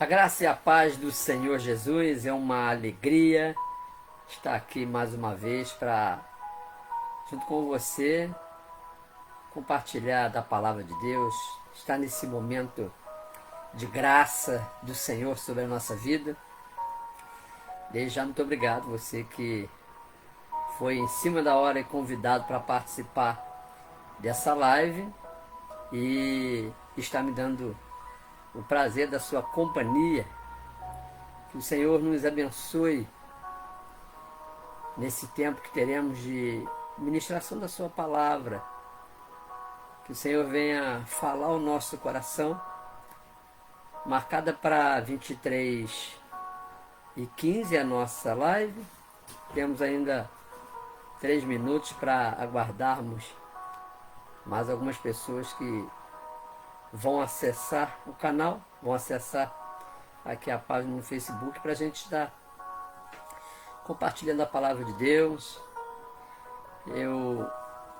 A graça e a paz do Senhor Jesus, é uma alegria estar aqui mais uma vez para, junto com você, compartilhar da palavra de Deus, estar nesse momento de graça do Senhor sobre a nossa vida. Desde já, muito obrigado, você que foi em cima da hora e convidado para participar dessa live e está me dando o prazer da sua companhia. Que o Senhor nos abençoe nesse tempo que teremos de ministração da sua palavra. Que o Senhor venha falar ao nosso coração, marcada para 23h15 a nossa live. Temos ainda 3 minutos para aguardarmos mais algumas pessoas que vão acessar o canal, vão acessar aqui a página no Facebook para a gente estar compartilhando a palavra de Deus. Eu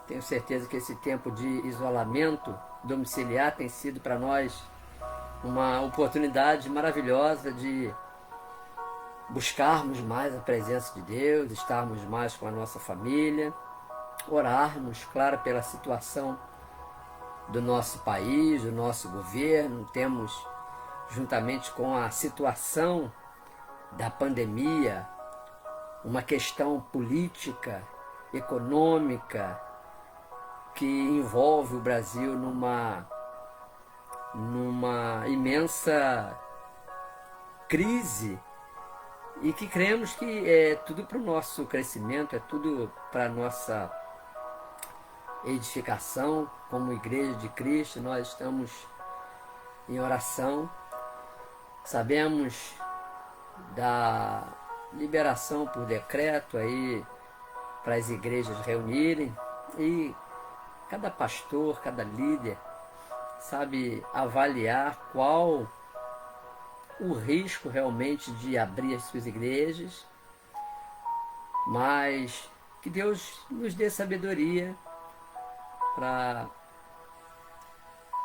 tenho certeza que esse tempo de isolamento domiciliar tem sido para nós uma oportunidade maravilhosa de buscarmos mais a presença de Deus, estarmos mais com a nossa família, orarmos, claro, pela situação do nosso país, do nosso governo. Temos, juntamente com a situação da pandemia, uma questão política, econômica, que envolve o Brasil numa imensa crise, e que cremos que é tudo para o nosso crescimento, é tudo para a nossa edificação. Como Igreja de Cristo, nós estamos em oração. Sabemos da liberação por decreto aí para as igrejas reunirem, e cada pastor, cada líder sabe avaliar qual o risco realmente de abrir as suas igrejas, mas que Deus nos dê sabedoria para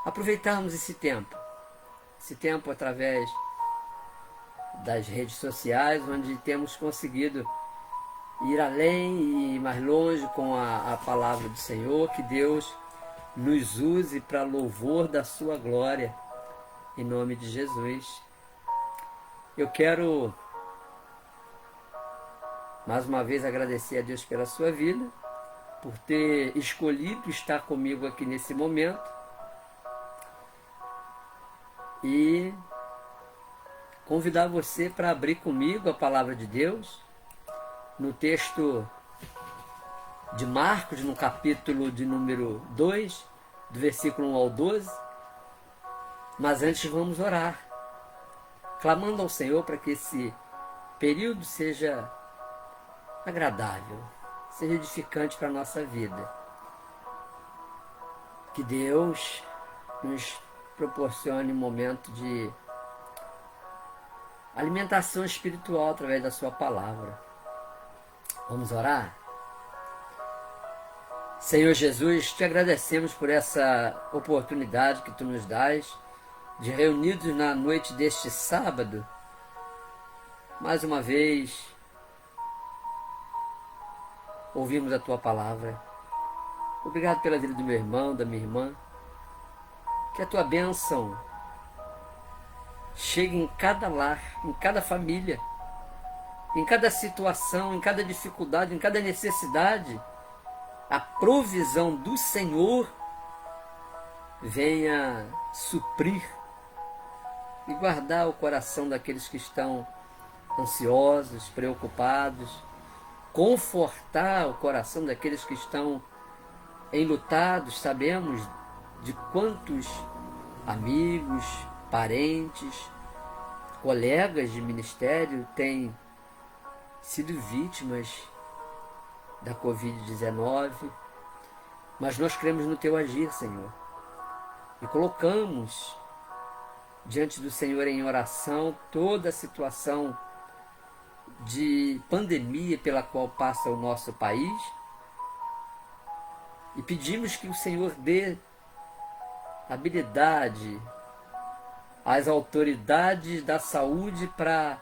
aproveitarmos esse tempo através das redes sociais, onde temos conseguido ir além e ir mais longe com a palavra do Senhor. Que Deus nos use para louvor da sua glória, em nome de Jesus. Eu quero mais uma vez agradecer a Deus pela sua vida, por ter escolhido estar comigo aqui nesse momento, e convidar você para abrir comigo a palavra de Deus no texto de Marcos, no capítulo de número 2, do versículo 1 ao 12. Mas antes vamos orar, clamando ao Senhor para que esse período seja agradável, seja edificante para a nossa vida. Que Deus nos proporcione um momento de alimentação espiritual através da sua palavra. Vamos orar? Senhor Jesus, te agradecemos por essa oportunidade que tu nos dás de, reunidos na noite deste sábado, mais uma vez ouvimos a tua palavra. Obrigado pela vida do meu irmão, da minha irmã. Que a tua bênção chegue em cada lar, em cada família, em cada situação, em cada dificuldade, em cada necessidade. A provisão do Senhor venha suprir e guardar o coração daqueles que estão ansiosos, preocupados, confortar o coração daqueles que estão enlutados. Sabemos de quantos amigos, parentes, colegas de ministério têm sido vítimas da Covid-19, mas nós cremos no teu agir, Senhor, e colocamos diante do Senhor em oração toda a situação de pandemia pela qual passa o nosso país, e pedimos que o Senhor dê habilidade, as autoridades da saúde para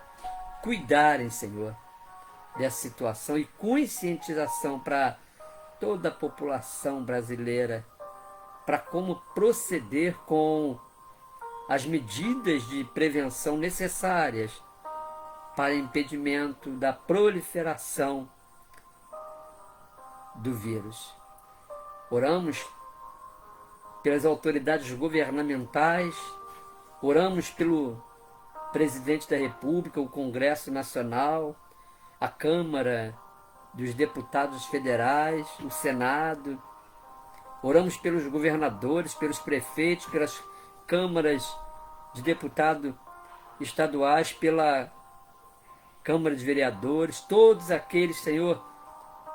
cuidarem, Senhor, dessa situação e conscientização para toda a população brasileira, para como proceder com as medidas de prevenção necessárias para impedimento da proliferação do vírus. Oramos pelas autoridades governamentais, oramos pelo presidente da República, o Congresso Nacional, a Câmara dos Deputados Federais, o Senado. Oramos pelos governadores, pelos prefeitos, pelas câmaras de deputados estaduais, pela Câmara de Vereadores, todos aqueles, Senhor,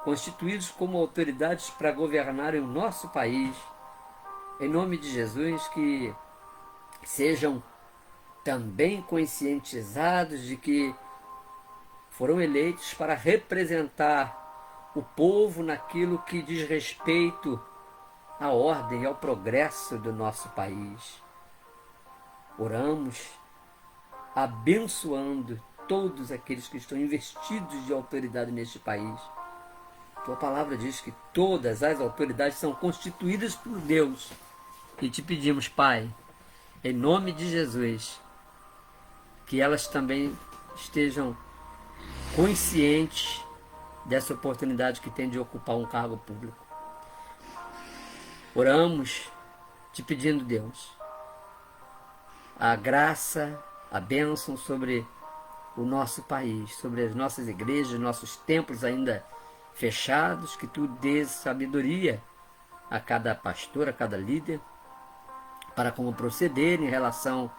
constituídos como autoridades para governarem o nosso país. Em nome de Jesus, que sejam também conscientizados de que foram eleitos para representar o povo naquilo que diz respeito à ordem e ao progresso do nosso país. Oramos abençoando todos aqueles que estão investidos de autoridade neste país. Tua palavra diz que todas as autoridades são constituídas por Deus. E te pedimos, Pai, em nome de Jesus, que elas também estejam conscientes dessa oportunidade que tem de ocupar um cargo público. Oramos te pedindo, Deus, a graça, a bênção sobre o nosso país, sobre as nossas igrejas, nossos templos ainda fechados, que tu dês sabedoria a cada pastor, a cada líder, para como proceder em relação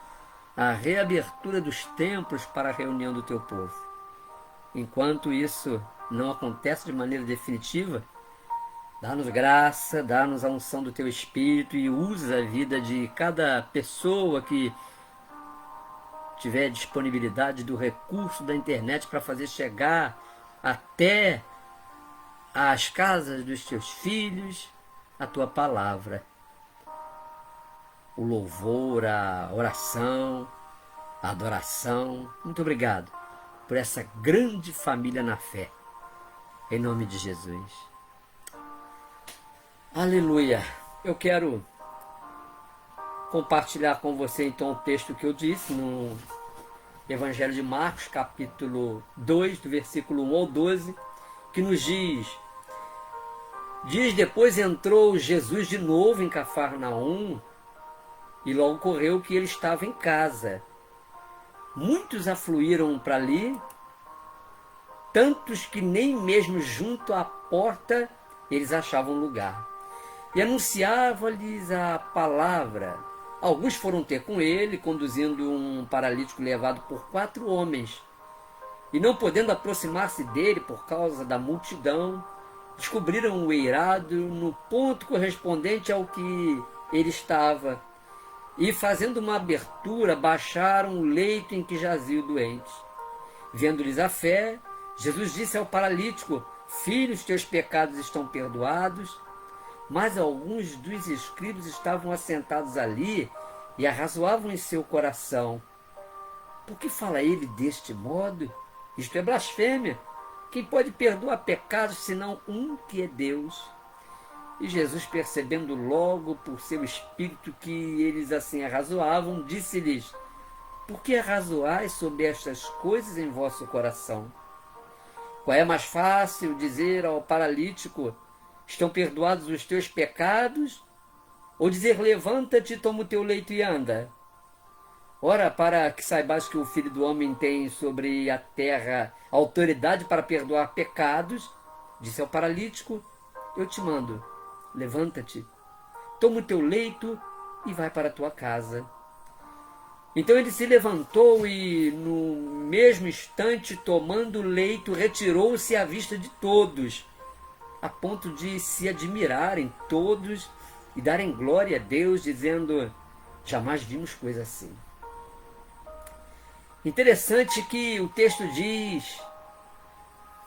à reabertura dos templos para a reunião do teu povo. Enquanto isso não acontece de maneira definitiva, dá-nos graça, dá-nos a unção do teu Espírito e usa a vida de cada pessoa que tiver disponibilidade do recurso da internet para fazer chegar até as casas dos teus filhos a tua palavra. O louvor, a oração, a adoração. Muito obrigado por essa grande família na fé. Em nome de Jesus. Aleluia. Eu quero compartilhar com você então o texto que eu disse no Evangelho de Marcos, capítulo 2, do versículo 1 ao 12, que nos diz: dias depois entrou Jesus de novo em Cafarnaum, e logo ocorreu que ele estava em casa. Muitos afluíram para ali, tantos que nem mesmo junto à porta eles achavam lugar. E anunciava-lhes a palavra. Alguns foram ter com ele, conduzindo um paralítico levado por 4 homens. E não podendo aproximar-se dele por causa da multidão, descobriram o eirado no ponto correspondente ao que ele estava. E fazendo uma abertura, baixaram o leito em que jazia o doente. Vendo-lhes a fé, Jesus disse ao paralítico: filho, os teus pecados estão perdoados. Mas alguns dos escribas estavam assentados ali e arrazoavam em seu coração: por que fala ele deste modo? Isto é blasfêmia. Quem pode perdoar pecados senão um que é Deus? E Jesus, percebendo logo por seu espírito que eles assim arrazoavam, disse-lhes: por que arrazoais sobre estas coisas em vosso coração? Qual é mais fácil dizer ao paralítico: estão perdoados os teus pecados? Ou dizer: levanta-te, toma o teu leito e anda? Ora, para que saibais que o Filho do Homem tem sobre a terra autoridade para perdoar pecados, disse ao paralítico: eu te mando, levanta-te, toma o teu leito e vai para a tua casa. Então ele se levantou e, no mesmo instante, tomando o leito, retirou-se à vista de todos, a ponto de se admirarem todos e darem glória a Deus, dizendo: jamais vimos coisa assim. Interessante que o texto diz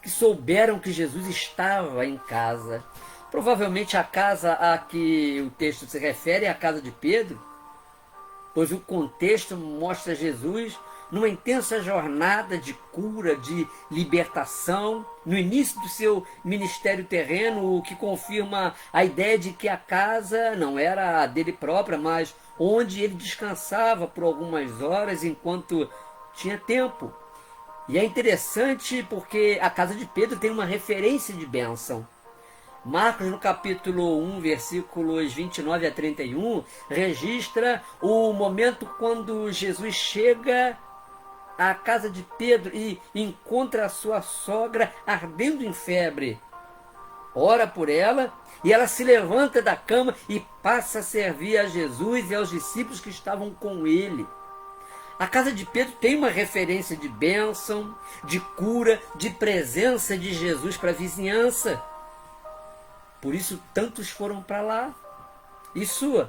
que souberam que Jesus estava em casa. Provavelmente a casa a que o texto se refere é a casa de Pedro. pois o contexto mostra Jesus numa intensa jornada de cura, de libertação, no início do seu ministério terreno, o que confirma a ideia de que a casa não era a dele própria, mas onde ele descansava por algumas horas enquanto tinha tempo. E é interessante porque a casa de Pedro tem uma referência de bênção. Marcos, no capítulo 1, versículos 29 a 31, registra o momento quando Jesus chega à casa de Pedro e encontra a sua sogra ardendo em febre. Ora por ela e ela se levanta da cama e passa a servir a Jesus e aos discípulos que estavam com ele. A casa de Pedro tem uma referência de bênção, de cura, de presença de Jesus para a vizinhança. Por isso tantos foram para lá. Isso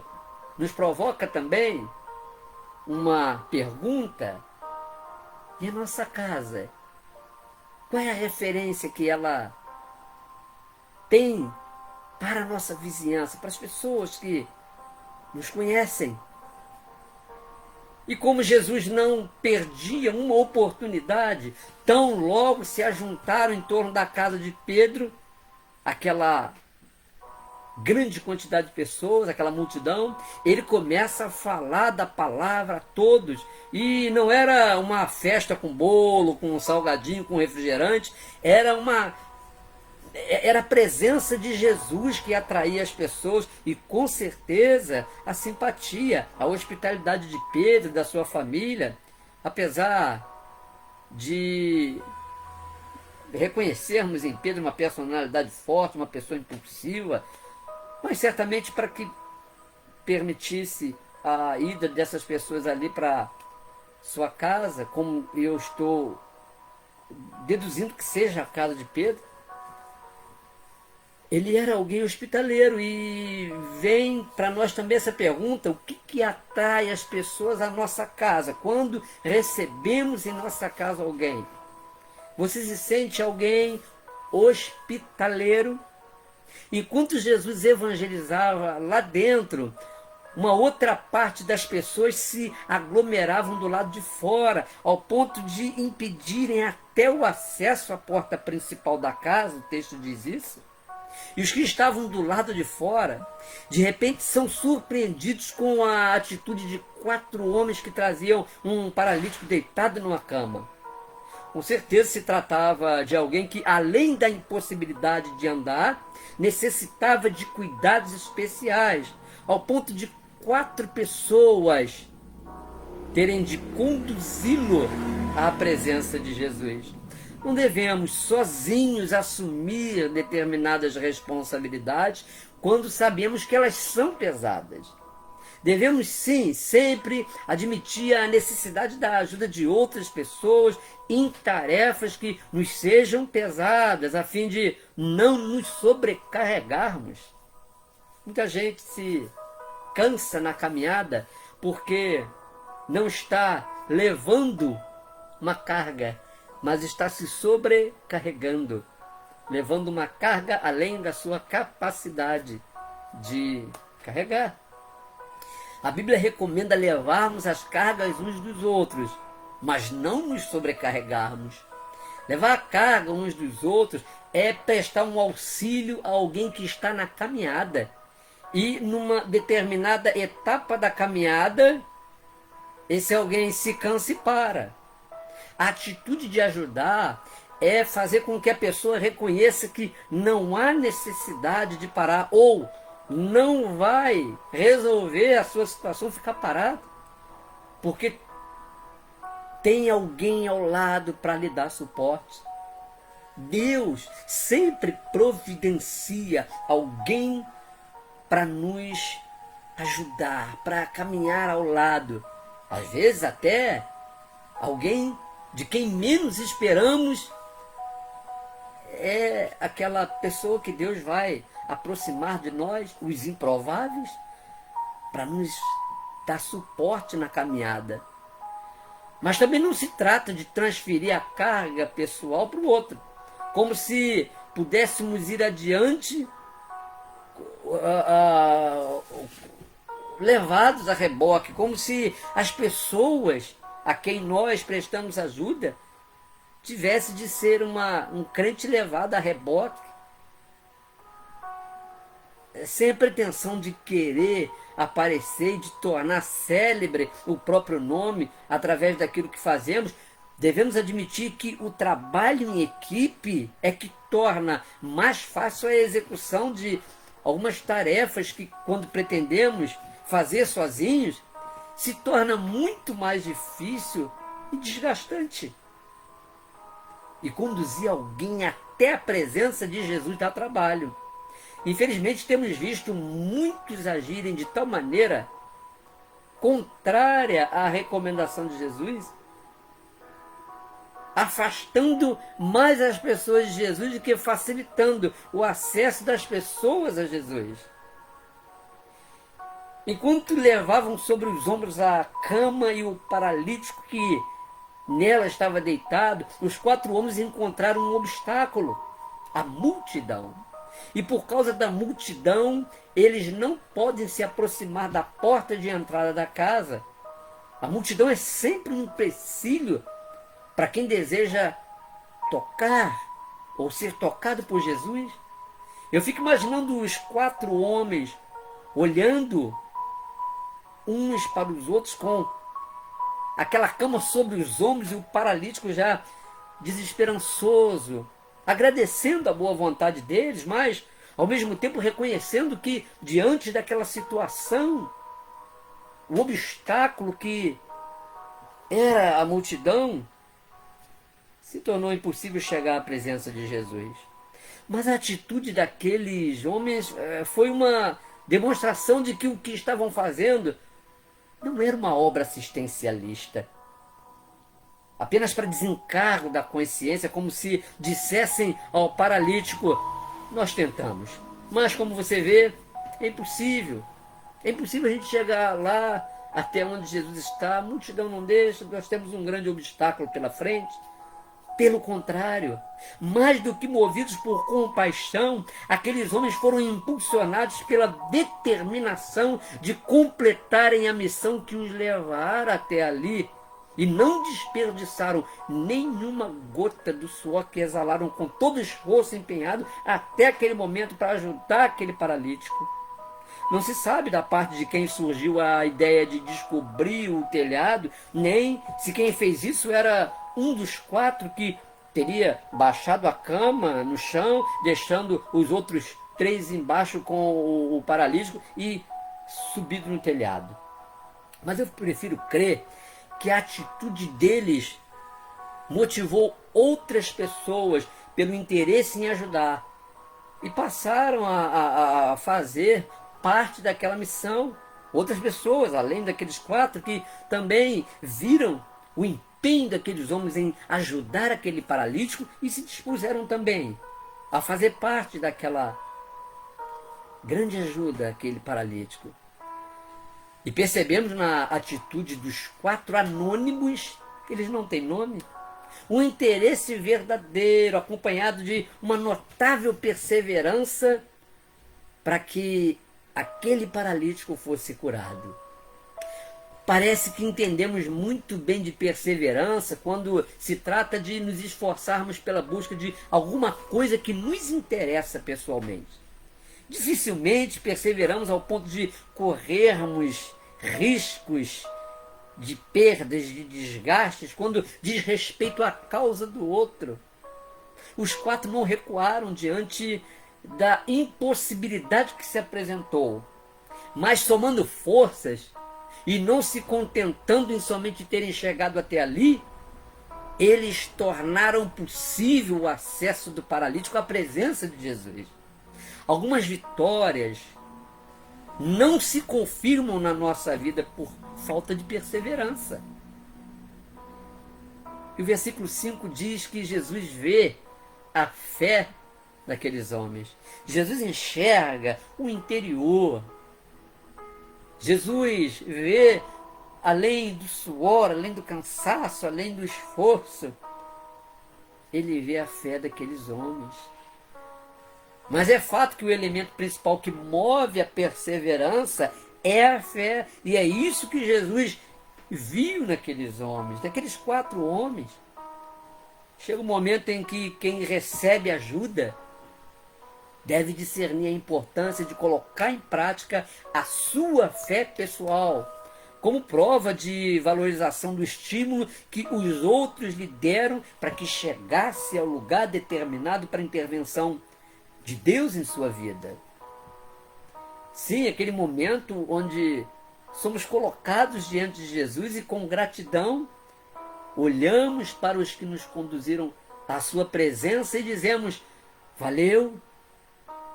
nos provoca também uma pergunta. E a nossa casa? Qual é a referência que ela tem para a nossa vizinhança, para as pessoas que nos conhecem? E como Jesus não perdia uma oportunidade, tão logo se ajuntaram em torno da casa de Pedro, aquela grande quantidade de pessoas, aquela multidão, ele começa a falar da palavra a todos. E não era uma festa com bolo, com salgadinho, com refrigerante, era a presença de Jesus que atraía as pessoas e com certeza a simpatia, a hospitalidade de Pedro e da sua família, apesar de reconhecermos em Pedro uma personalidade forte, uma pessoa impulsiva, mas certamente para que permitisse a ida dessas pessoas ali para sua casa, como eu estou deduzindo que seja a casa de Pedro, ele era alguém hospitaleiro. E vem para nós também essa pergunta: o que atrai as pessoas à nossa casa? Quando recebemos em nossa casa alguém, você se sente alguém hospitaleiro? Enquanto Jesus evangelizava lá dentro, uma outra parte das pessoas se aglomeravam do lado de fora, ao ponto de impedirem até o acesso à porta principal da casa. O texto diz isso. E os que estavam do lado de fora, de repente são surpreendidos com a atitude de 4 homens que traziam um paralítico deitado numa cama. Com certeza se tratava de alguém que, além da impossibilidade de andar, necessitava de cuidados especiais, ao ponto de 4 pessoas terem de conduzi-lo à presença de Jesus. Não devemos sozinhos assumir determinadas responsabilidades quando sabemos que elas são pesadas. Devemos sim sempre admitir a necessidade da ajuda de outras pessoas em tarefas que nos sejam pesadas, a fim de não nos sobrecarregarmos. Muita gente se cansa na caminhada porque não está levando uma carga, mas está se sobrecarregando, levando uma carga além da sua capacidade de carregar. A Bíblia recomenda levarmos as cargas uns dos outros, mas não nos sobrecarregarmos. Levar a carga uns dos outros é prestar um auxílio a alguém que está na caminhada. E numa determinada etapa da caminhada, esse alguém se cansa e para. A atitude de ajudar é fazer com que a pessoa reconheça que não há necessidade de parar, ou não vai resolver a sua situação ficar parado, porque tem alguém ao lado para lhe dar suporte. Deus sempre providencia alguém para nos ajudar, para caminhar ao lado. Às vezes até alguém de quem menos esperamos é aquela pessoa que Deus vai aproximar de nós, os improváveis, para nos dar suporte na caminhada. Mas também não se trata de transferir a carga pessoal para o outro, como se pudéssemos ir adiante levados a reboque, como se as pessoas a quem nós prestamos ajuda tivesse de ser um crente levado a reboque, sem a pretensão de querer aparecer e de tornar célebre o próprio nome através daquilo que fazemos. Devemos admitir que o trabalho em equipe é que torna mais fácil a execução de algumas tarefas que, quando pretendemos fazer sozinhos, se torna muito mais difícil e desgastante. E conduzir alguém até a presença de Jesus dá trabalho. Infelizmente, temos visto muitos agirem de tal maneira contrária à recomendação de Jesus, afastando mais as pessoas de Jesus do que facilitando o acesso das pessoas a Jesus. Enquanto levavam sobre os ombros a cama e o paralítico que nela estava deitado, os 4 homens encontraram um obstáculo: a multidão. E por causa da multidão, eles não podem se aproximar da porta de entrada da casa. A multidão é sempre um empecilho para quem deseja tocar ou ser tocado por Jesus. Eu fico imaginando os 4 homens olhando uns para os outros com aquela cama sobre os ombros e o paralítico já desesperançoso, agradecendo a boa vontade deles, mas ao mesmo tempo reconhecendo que diante daquela situação, o obstáculo que era a multidão, se tornou impossível chegar à presença de Jesus. Mas a atitude daqueles homens foi uma demonstração de que o que estavam fazendo não era uma obra assistencialista, apenas para desencargo da consciência, como se dissessem ao paralítico: nós tentamos, mas como você vê, é impossível. É impossível a gente chegar lá até onde Jesus está, a multidão não deixa, nós temos um grande obstáculo pela frente. Pelo contrário, mais do que movidos por compaixão, aqueles homens foram impulsionados pela determinação de completarem a missão que os levara até ali, e não desperdiçaram nenhuma gota do suor que exalaram com todo o esforço empenhado até aquele momento para ajudar aquele paralítico. Não se sabe da parte de quem surgiu a ideia de descobrir o telhado, nem se quem fez isso era um dos 4 que teria baixado a cama no chão, deixando os outros 3 embaixo com o paralítico e subido no telhado. Mas eu prefiro crer que a atitude deles motivou outras pessoas pelo interesse em ajudar e passaram a fazer parte daquela missão. Outras pessoas, além daqueles 4 que também viram o empenho daqueles homens em ajudar aquele paralítico e se dispuseram também a fazer parte daquela grande ajuda àquele paralítico. E percebemos na atitude dos 4 anônimos, eles não têm nome, um interesse verdadeiro, acompanhado de uma notável perseverança para que aquele paralítico fosse curado. Parece que entendemos muito bem de perseverança quando se trata de nos esforçarmos pela busca de alguma coisa que nos interessa pessoalmente. Dificilmente perseveramos ao ponto de corrermos riscos de perdas, de desgastes, quando diz respeito à causa do outro. Os 4 não recuaram diante da impossibilidade que se apresentou, mas somando forças e não se contentando em somente terem chegado até ali, eles tornaram possível o acesso do paralítico à presença de Jesus. Algumas vitórias não se confirmam na nossa vida por falta de perseverança. E o versículo 5 diz que Jesus vê a fé daqueles homens. Jesus enxerga o interior. Jesus vê além do suor, além do cansaço, além do esforço. Ele vê a fé daqueles homens. Mas é fato que o elemento principal que move a perseverança é a fé. E é isso que Jesus viu naqueles homens, naqueles 4 homens. Chega um momento em que quem recebe ajuda deve discernir a importância de colocar em prática a sua fé pessoal, como prova de valorização do estímulo que os outros lhe deram para que chegasse ao lugar determinado para a intervenção de Deus em sua vida. Sim, aquele momento onde somos colocados diante de Jesus e com gratidão olhamos para os que nos conduziram à sua presença e dizemos: valeu,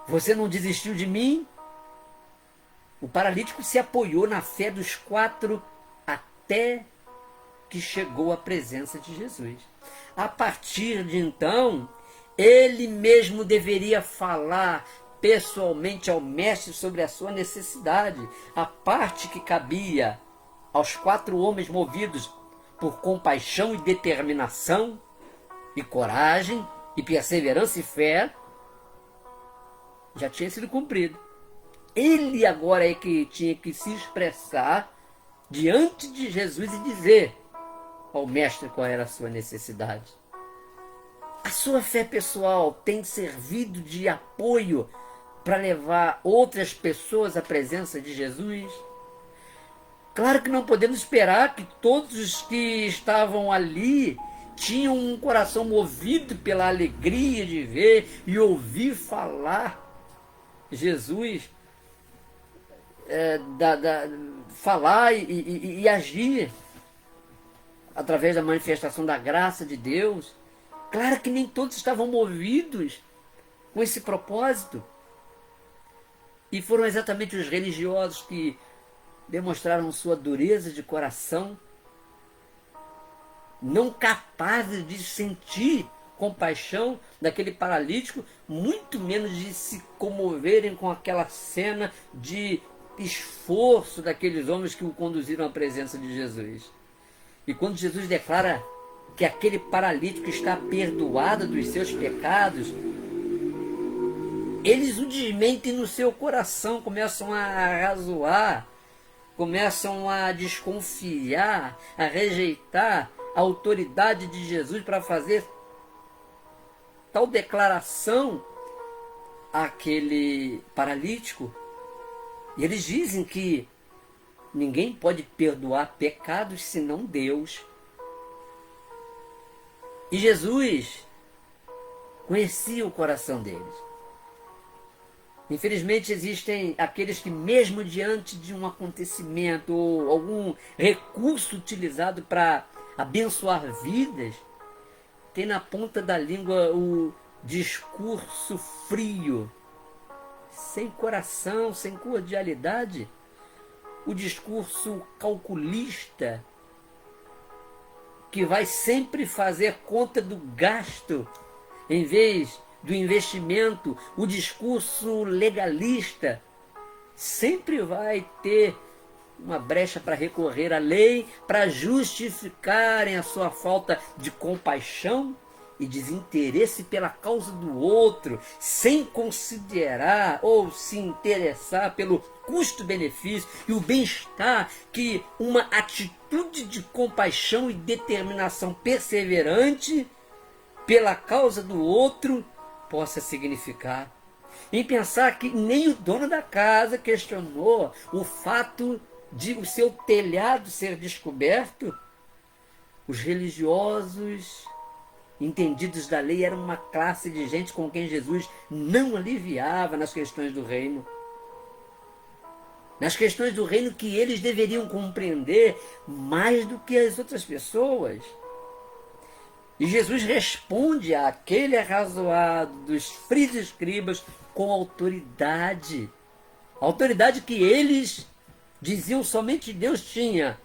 você não desistiu de mim? O paralítico se apoiou na fé dos 4 até que chegou à presença de Jesus. A partir de então, ele mesmo deveria falar pessoalmente ao mestre sobre a sua necessidade, a parte que cabia aos 4 homens movidos por compaixão e determinação, e coragem, e perseverança e fé, já tinha sido cumprido. Ele agora é que tinha que se expressar diante de Jesus e dizer ao mestre qual era a sua necessidade. A sua fé pessoal tem servido de apoio para levar outras pessoas à presença de Jesus? Claro que não podemos esperar que todos os que estavam ali tinham um coração movido pela alegria de ver e ouvir falar Jesus, falar e agir através da manifestação da graça de Deus. Claro que nem todos estavam movidos com esse propósito. E foram exatamente os religiosos que demonstraram sua dureza de coração, não capazes de sentir compaixão daquele paralítico, muito menos de se comoverem com aquela cena de esforço daqueles homens que o conduziram à presença de Jesus. E quando Jesus declara que aquele paralítico está perdoado dos seus pecados, eles o desmentem no seu coração, começam a razoar, começam a desconfiar, a rejeitar a autoridade de Jesus para fazer tal declaração àquele paralítico. E eles dizem que ninguém pode perdoar pecados senão Deus. E Jesus conhecia o coração deles. Infelizmente existem aqueles que, mesmo diante de um acontecimento ou algum recurso utilizado para abençoar vidas, tem na ponta da língua o discurso frio, sem coração, sem cordialidade, o discurso calculista, que vai sempre fazer conta do gasto em vez do investimento. O discurso legalista sempre vai ter uma brecha para recorrer à lei, para justificarem a sua falta de compaixão e desinteresse pela causa do outro, sem considerar ou se interessar pelo custo-benefício e o bem-estar que uma atitude de compaixão e determinação perseverante pela causa do outro possa significar. Em pensar que nem o dono da casa questionou o fato de o seu telhado ser descoberto. Os religiosos entendidos da lei eram uma classe de gente com quem Jesus não aliviava nas questões do reino. Nas questões do reino que eles deveriam compreender mais do que as outras pessoas. E Jesus responde àquele arrazoado dos frios escribas com autoridade. Autoridade que eles diziam somente Deus tinha.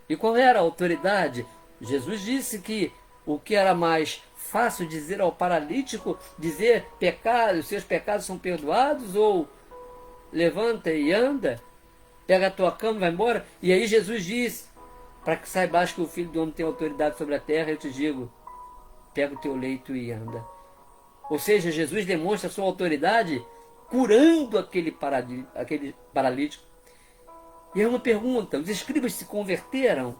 E qual era a autoridade? Jesus disse que o que era mais fácil dizer ao paralítico, dizer pecado, seus pecados são perdoados, ou levanta e anda, pega a tua cama e vai embora. E aí Jesus disse: para que saibas que o Filho do Homem tem autoridade sobre a terra, eu te digo, pega o teu leito e anda. Ou seja, Jesus demonstra a sua autoridade curando aquele paralítico. E aí uma pergunta: os escribas se converteram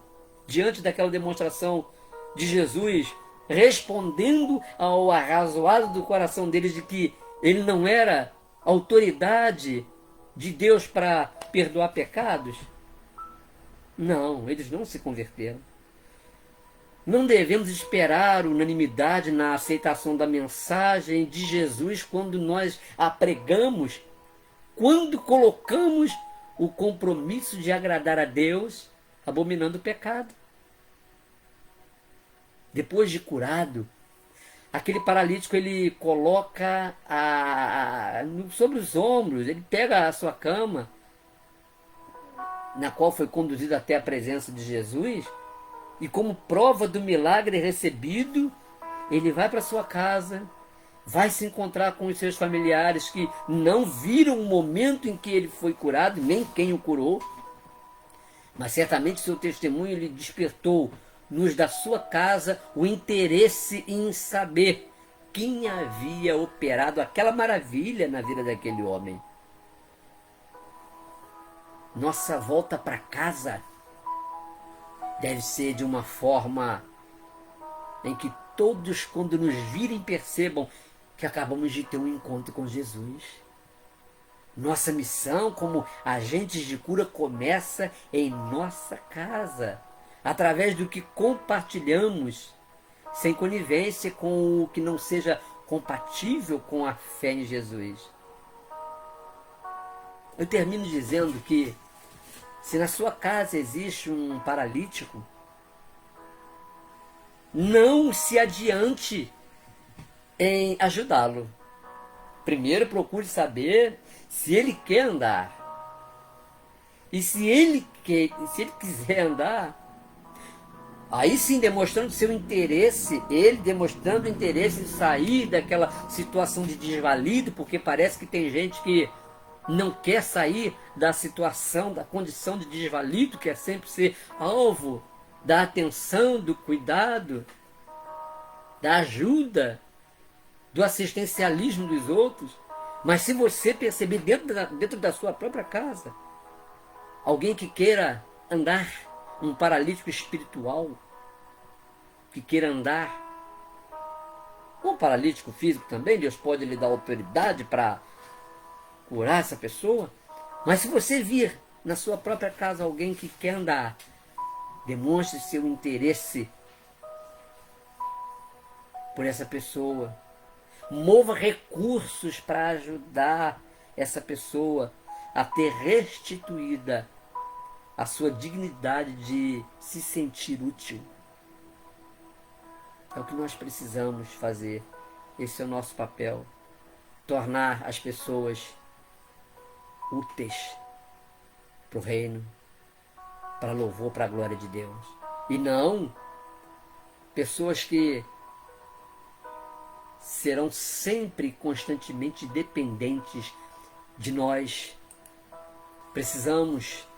diante daquela demonstração de Jesus, respondendo ao arrazoado do coração deles de que ele não era autoridade de Deus para perdoar pecados? Não, eles não se converteram. Não devemos esperar unanimidade na aceitação da mensagem de Jesus quando nós a pregamos, quando colocamos o compromisso de agradar a Deus, abominando o pecado. Depois de curado, aquele paralítico ele coloca sobre os ombros, ele pega a sua cama, na qual foi conduzido até a presença de Jesus, e como prova do milagre recebido, ele vai para sua casa, vai se encontrar com os seus familiares que não viram o momento em que ele foi curado, nem quem o curou, mas certamente seu testemunho lhe despertou nos da sua casa o interesse em saber quem havia operado aquela maravilha na vida daquele homem. Nossa volta para casa deve ser de uma forma em que todos, quando nos virem, percebam que acabamos de ter um encontro com Jesus. Nossa missão como agentes de cura começa em nossa casa, através do que compartilhamos, sem conivência com o que não seja compatível com a fé em Jesus. Eu termino dizendo que, se na sua casa existe um paralítico, não se adiante em ajudá-lo. Primeiro procure saber se ele quer andar. E se ele quiser andar, aí sim, demonstrando seu interesse, ele demonstrando interesse em sair daquela situação de desvalido, porque parece que tem gente que não quer sair da situação, da condição de desvalido, quer sempre ser alvo da atenção, do cuidado, da ajuda, do assistencialismo dos outros. Mas se você perceber dentro da sua própria casa alguém que queira andar, um paralítico espiritual, que queira andar, ou um paralítico físico também, Deus pode lhe dar autoridade para curar essa pessoa. Mas se você vir na sua própria casa alguém que quer andar, demonstre seu interesse por essa pessoa. Mova recursos para ajudar essa pessoa a ter restituída a sua dignidade de se sentir útil. É o que nós precisamos fazer. Esse é o nosso papel. Tornar as pessoas úteis para o reino, para louvor, para a glória de Deus. E não pessoas que serão sempre constantemente dependentes de nós. Precisamos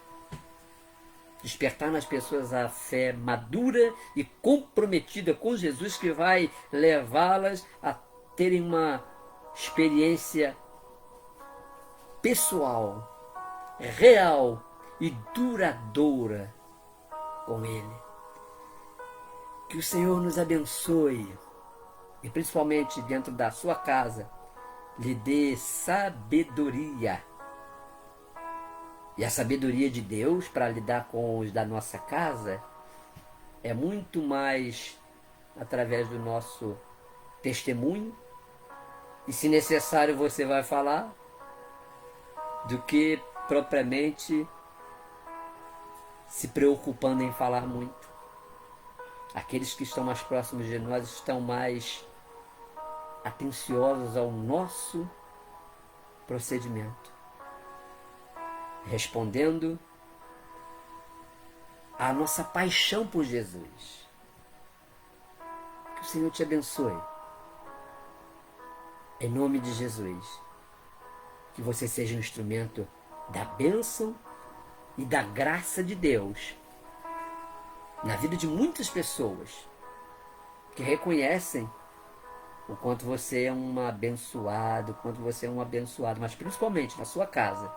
despertar nas pessoas a fé madura e comprometida com Jesus, que vai levá-las a terem uma experiência pessoal, real e duradoura com Ele. Que o Senhor nos abençoe e, principalmente dentro da sua casa, lhe dê sabedoria. E a sabedoria de Deus para lidar com os da nossa casa é muito mais através do nosso testemunho, e se necessário você vai falar, do que propriamente se preocupando em falar muito. Aqueles que estão mais próximos de nós estão mais atenciosos ao nosso procedimento, respondendo à nossa paixão por Jesus. Que o Senhor te abençoe. Em nome de Jesus. Que você seja um instrumento da bênção e da graça de Deus na vida de muitas pessoas que reconhecem o quanto você é um abençoado, o quanto você é um abençoado, mas principalmente na sua casa,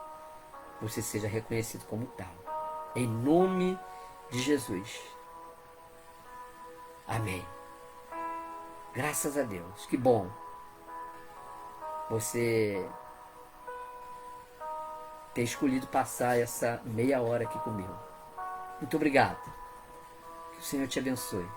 você seja reconhecido como tal. Em nome de Jesus. Amém. Graças a Deus. Que bom você ter escolhido passar essa meia hora aqui comigo. Muito obrigado. Que o Senhor te abençoe.